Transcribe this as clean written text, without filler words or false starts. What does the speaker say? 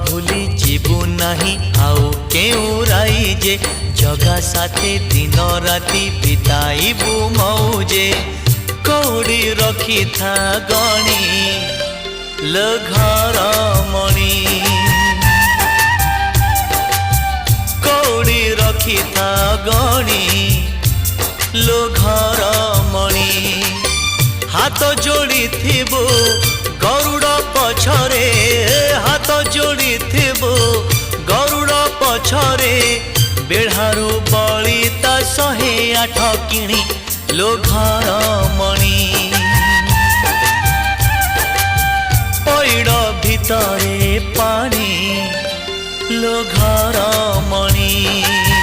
भूली जीवु नहीं आउ केउ राई जे जगा साथे दिन राति बिताइबु मौजे कौड़ी रखी था गणी लो घर मणि कौड़ी रखी था गणी लो घर मणि हाथ जोड़ी थिबु गरुड़ पछरे हाथ जोड़ी थिबु गरुड़ पछरे बेढ़ारू बली ता 108 किणी लो घर मणि पैड़ भितरे पानी लो घर मणि।